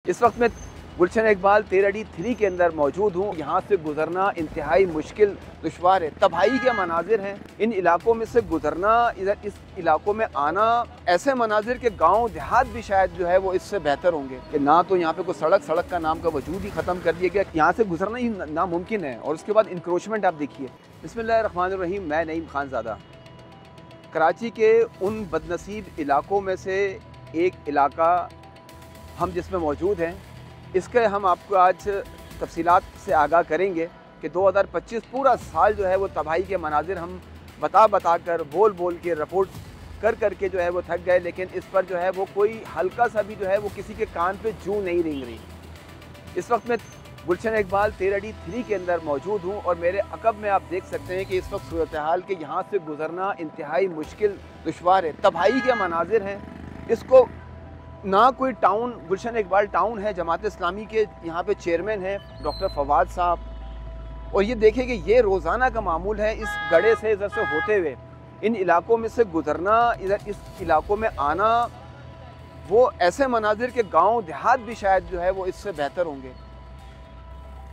इस वक्त मैं गुलशन इकबाल 13D3 के अंदर मौजूद हूँ। यहाँ से गुजरना इंतहाई मुश्किल दुश्वार है, तबाही के मनाजिर हैं। इन इलाकों में से गुजरना, इधर इस इलाकों में आना, ऐसे मनाजिर के गांव देहात भी शायद जो है वो इससे बेहतर होंगे कि ना तो यहाँ पे कोई सड़क का नाम का वजूद ही ख़त्म कर दिया गया। यहाँ से गुजरना ही नामुमकिन है। और उसके बाद इंक्रोचमेंट आप देखिए। बिस्मिल्लाहिर्रहमानिर्रहीम। मैं नईम खानज़ादा कराची के उन बदनसीब इलाकों में से एक इलाका हम जिसमें मौजूद हैं, इसके हम आपको आज तफसीलात से आगाह करेंगे कि 2025 पूरा साल जो है वो तबाही के मनाजिर हम बता कर, बोल के, रिपोर्ट कर के जो है वो थक गए, लेकिन इस पर जो है वो कोई हल्का सा भी जो है वो किसी के कान पे जूं नहीं रेंग रही। इस वक्त मैं गुलशन इकबाल 13D3 के अंदर मौजूद हूँ और मेरे अकब में आप देख सकते हैं कि इस वक्त सूरत हाल के यहाँ से गुजरना इंतहाई मुश्किल दुश्वार है, तबाही के मनाजिर हैं। इसको ना कोई टाउन, गुलशन इकबाल टाउन है, जमात इस्लामी के यहाँ पे चेयरमैन हैं डॉक्टर फवाद साहब, और ये देखें कि ये रोज़ाना का मामूल है। इस गड़े से इधर से होते हुए इन इलाकों में से गुजरना, इधर इस इलाकों में आना, वो ऐसे मनाजिर के गांव देहात भी शायद जो है वो इससे बेहतर होंगे।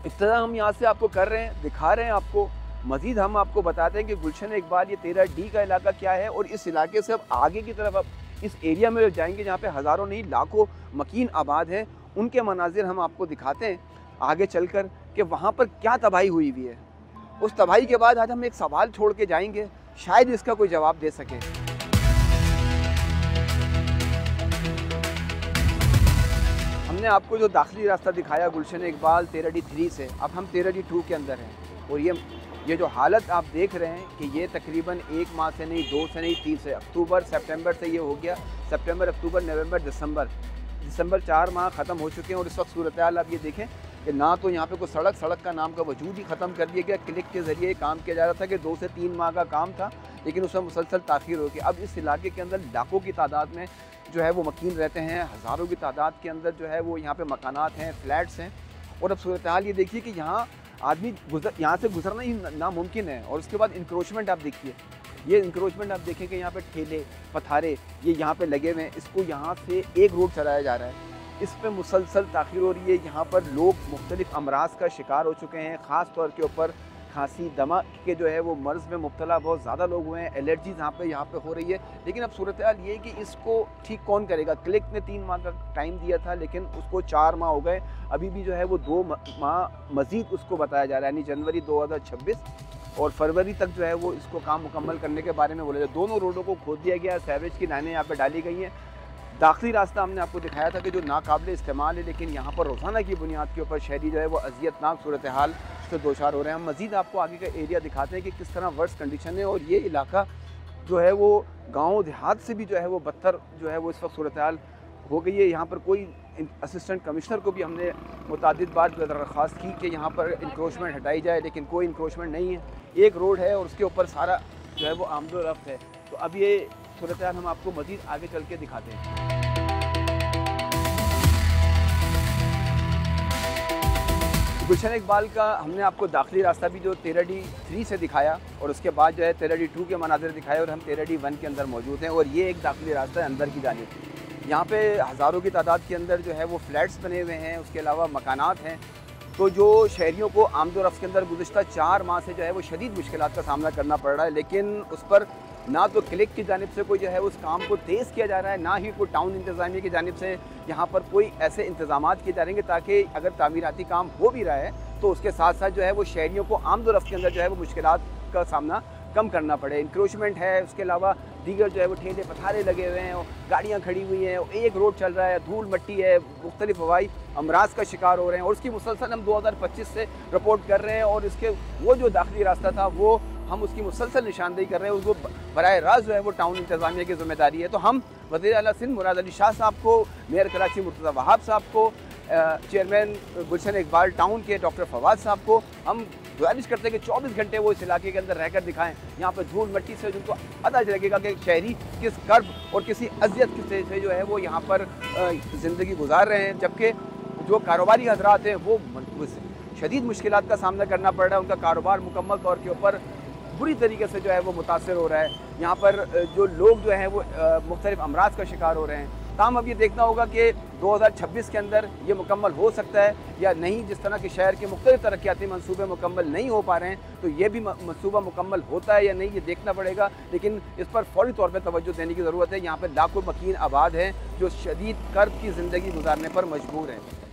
इब्तिदा हम यहाँ से आपको कर रहे हैं, दिखा रहे हैं आपको। मज़ीद हम आपको बताते हैं कि गुलशन इकबाल ये 13D का इलाका क्या है, और इस इलाके से अब आगे की तरफ अब इस एरिया में जाएंगे जहाँ पे हज़ारों नहीं लाखों मकीन आबाद हैं, उनके मनाजिर हम आपको दिखाते हैं आगे चलकर कि वहाँ पर क्या तबाही हुई हुई है। उस तबाही के बाद आज हम एक सवाल छोड़ के जाएंगे, शायद इसका कोई जवाब दे सके। हमने आपको जो दाखिली रास्ता दिखाया गुलशन इकबाल 13D3 से, अब हम 13D2 के अंदर हैं। और ये जो हालत आप देख रहे हैं कि ये तकरीबन 1 माह से नहीं, 2 से नहीं, 3 से, अक्टूबर सितंबर से ये हो गया। सितंबर, अक्टूबर, नवंबर, दिसंबर 4 माह ख़त्म हो चुके हैं। और इस वक्त सूरत हाल आप ये देखें कि ना तो यहाँ पे कोई सड़क का नाम का वजूद ही ख़त्म कर दिया गया। क्लिक के ज़रिए काम किया जा रहा था कि 2 से 3 माह का काम था, लेकिन उसमें मुसलसल ताख़ीर हो गई। अब इस इलाके के अंदर लाखों की तादाद में जो है वो मकीन रहते हैं, हज़ारों की तादाद के अंदर जो है वो यहाँ पे मकानात हैं, फ्लैट्स हैं। और अब सूरत हाल ये देखिए कि यहाँ आदमी यहाँ से गुजरना ही नामुमकिन है। और उसके बाद इंक्रोचमेंट आप देखिए, ये इंक्रोचमेंट आप देखें कि यहाँ पे ठेले पथारे ये यहाँ पे लगे हुए हैं। इसको यहाँ से एक रोड चलाया जा रहा है, इस पर मुसलसल ताख़ीर हो रही है। यहाँ पर लोग मुख्तलिफ़ अमराज का शिकार हो चुके हैं, ख़ास तौर के ऊपर खांसी दमा के जो है वो मर्ज़ में मुब्तला बहुत ज़्यादा लोग हुए हैं। एलर्जी यहाँ पे हो रही है। लेकिन अब सूरत हाल ये है कि इसको ठीक कौन करेगा। क्लिक ने 3 माह का टाइम दिया था, लेकिन उसको 4 माह हो गए। अभी भी जो है वो 2 माह मज़ीद उसको बताया जा रहा है, यानी जनवरी 2026 और फरवरी तक जो है वो इसको काम मुकम्मल करने के बारे में बोला जाए। दोनों रोडों को खोद दिया गया, सीवरेज की लाइनें यहाँ पर डाली गई हैं। दाखिली रास्ता हमने आपको दिखाया था कि जो नाकाबिल इस्तेमाल है, लेकिन यहाँ पर रोज़ाना की बुनियाद के ऊपर शहरी जो है वो अज़ियतनाक सूरत हाल से दोचार हो रहे हैं। हम मज़ीद आपको आगे का एरिया दिखाते हैं कि किस तरह वर्स कंडीशन है। और ये इलाका जो है वो गाँव देहात से भी जो है वो बदतर जो है वो इस वक्त सूरत हाल हो गई है। यहाँ पर कोई असिस्टेंट कमिश्नर को भी हमने मुतादिद बार दरख्वास्त की कि यहाँ पर इंक्रोचमेंट हटाई जाए, लेकिन कोई इंक्रोचमेंट नहीं है। एक रोड है और उसके ऊपर सारा जो है वो आमदोरफ्त है। तो अब ये सूरत हाल हम आपको मज़ीद आगे चल के दिखाते हैं। गुलशन इकबाल का हमने आपको दाखिली रास्ता भी जो 13D3 से दिखाया, और उसके बाद जो है 13D2 के मनाज़िर दिखाए, और हम 13D1 के अंदर मौजूद हैं। और ये एक दाखिली रास्ता है अंदर की जानिब। यहाँ पे हज़ारों की तादाद के अंदर जो है वो फ्लैट्स बने हुए हैं, उसके अलावा मकानात हैं। तो जो शहरियों को आमदोरफ्त के अंदर गुज़िश्ता 4 माह से जो है वो शदीद मुश्किलात का सामना करना पड़ रहा है। लेकिन उस पर ना तो क्लिक की जानिब से कोई जो है उस काम को तेज़ किया जा रहा है, ना ही कोई टाउन इंतज़ामिया की जानिब से यहाँ पर कोई ऐसे इंतज़ाम किए जा रहे हैं ताकि अगर तामीराती काम हो भी रहा है तो उसके साथ साथ जो है वो शहरियों को आमदोरफ्त के अंदर जो है वो मुश्किलात का सामना कम करना पड़े। इंक्रोचमेंट है, उसके अलावा दीगर जो है वो ठेले पथारे लगे हुए हैं, गाड़ियाँ खड़ी हुई हैं, एक रोड चल रहा है, धूल मट्टी है, मुख्तलिफ हवाई अमराज का शिकार हो रहे हैं। और उसकी मुसलसल हम 2025 से रिपोर्ट कर रहे हैं। और इसके वो जो दाखिली रास्ता था वो हम उसकी मुसलसल निशानदेही कर रहे हैं। उसको बराह रास्त जो है वो टाउन इंतज़ामिया की ज़िम्मेदारी है। तो हम वज़ीर आला सिंध मुराद अली शाह साहब को, मेयर कराची मुर्तज़ा वहाब साहब को, चेयरमैन गुलशन इकबाल टाउन के डॉक्टर फवाद साहब को हम गुजारिश करते हैं कि 24 घंटे वो इस इलाके के अंदर रहकर दिखाएं। यहाँ पर धूल मट्टी से जिनको पता लगेगा कि शहरी किस कर्ब और किसी अजियत से जो है वो यहाँ पर ज़िंदगी गुजार रहे हैं, जबकि जो कारोबारी हजरात हैं वो शदीद मुश्किलात का सामना करना पड़ रहा है। उनका कारोबार मुकम्मल तौर के ऊपर बुरी तरीके से जो है वो मुतासर हो रहा है। यहाँ पर जो लोग जो हैं वो मुख्तलिफ अमराज का शिकार हो रहे हैं। ताम अब ये देखना होगा कि 2026 के अंदर ये मुकम्मल हो सकता है या नहीं। जिस तरह के शहर के मुख्तलिफ तरक्याती मनसूबे मुकम्मल नहीं हो पा रहे हैं, तो ये भी मनसूबा मुकम्मल होता है या नहीं, ये देखना पड़ेगा। लेकिन इस पर फौरी तौर पर तवज्जो देने की ज़रूरत है। यहाँ पर लाखों मकीन आबाद हैं जो शदीद कर्ब की ज़िंदगी गुजारने पर मजबूर हैं।